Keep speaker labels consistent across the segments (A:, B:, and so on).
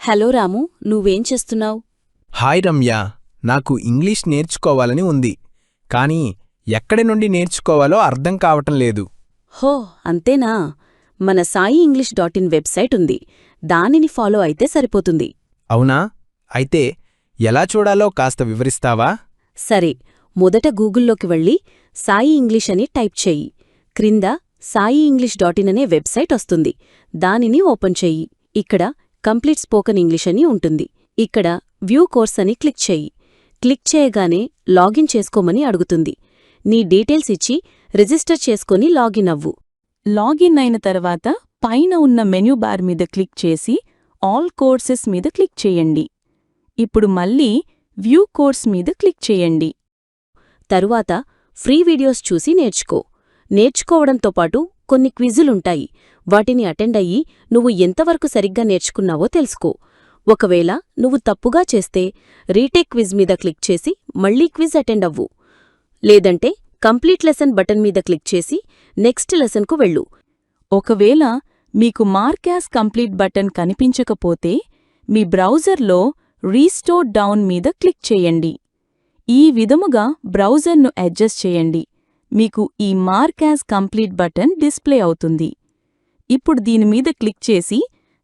A: Hello రాము, నువ్వేం చేస్తున్నావ్?
B: Hi Ramya, నాకు ఇంగ్లీష్ నేర్చుకోవాలని ఉంది. కానీ ఎక్కడి నుండి నేర్చుకోవాలో అర్థం కావటం లేదు.
A: హో, అంతేనా? మన సాయి ఇంగ్లీష్.in వెబ్సైట్ ఉంది. దానిని ఫాలో అయితే సరిపోతుంది.
B: అవునా? అయితే ఎలా చూడాలో కాస్త వివరిస్తావా?
A: సరే, మొదట గూగుల్లోకి వెళ్ళి సాయి ఇంగ్లీష్ అని టైప్ చెయ్యి. క్రింద సాయి ఇంగ్లీష్.in అనే వెబ్సైట్ వస్తుంది. దానిని ఓపెన్ చెయ్యి. ఇక్కడ కంప్లీట్ స్పోకెన్ ఇంగ్లీష్ అని ఉంటుంది. ఇక్కడ వ్యూ కోర్స్ అని క్లిక్ చెయ్యి. క్లిక్ చేయగానే లాగిన్ చేసుకోమని అడుగుతుంది. నీ డీటెయిల్స్ ఇచ్చి రిజిస్టర్ చేసుకొని లాగిన్ అవ్వు.
C: లాగిన్ అయిన తర్వాత పైన ఉన్న మెన్యూ బార్ మీద క్లిక్ చేసి ఆల్ కోర్సెస్ మీద క్లిక్ చేయండి. ఇప్పుడు మళ్ళీ వ్యూ కోర్స్ మీద క్లిక్ చేయండి.
A: తరువాత ఫ్రీ వీడియోస్ చూసి నేర్చుకో. నేర్చుకోవడంతో పాటు కొన్ని క్విజులుంటాయి. వాటిని అటెండ్ అయ్యి నువ్వు ఎంతవరకు సరిగ్గా నేర్చుకున్నావో తెలుసుకో. ఒకవేళ నువ్వు తప్పుగా చేస్తే రీటేక్ క్విజ్ మీద క్లిక్ చేసి మళ్ళీ క్విజ్ అటెండ్ అవ్వు. లేదంటే కంప్లీట్ లెసన్ బటన్ మీద క్లిక్ చేసి నెక్స్ట్ లెసన్కు వెళ్ళు.
C: ఒకవేళ మీకు మార్క్ యాజ్ కంప్లీట్ బటన్ కనిపించకపోతే మీ బ్రౌజర్లో రీస్టోర్ డౌన్ మీద క్లిక్ చేయండి. ఈ విధముగా బ్రౌజర్ను అడ్జస్ట్ చేయండి. మీకు ఈ mark as complete button display అవుతుంది. ఇప్పుడు దీనిమీద క్లిక్ చేసి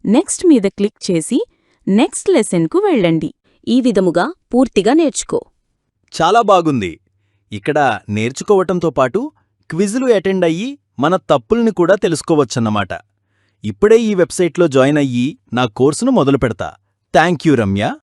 C: నెక్స్ట్ మీద క్లిక్ చేసి నెక్స్ట్ లెసన్కు వెళ్ళండి.
A: ఈ విధముగా పూర్తిగా నేర్చుకో.
D: చాలా బాగుంది. ఇక్కడ నేర్చుకోవటంతో పాటు క్విజులు అటెండ్ అయ్యి మన తప్పుల్ని కూడా తెలుసుకోవచ్చన్నమాట. ఇప్పుడే ఈ వెబ్సైట్లో జాయిన్ అయ్యి నా కోర్సును మొదలుపెడతా. Thank you Ramya.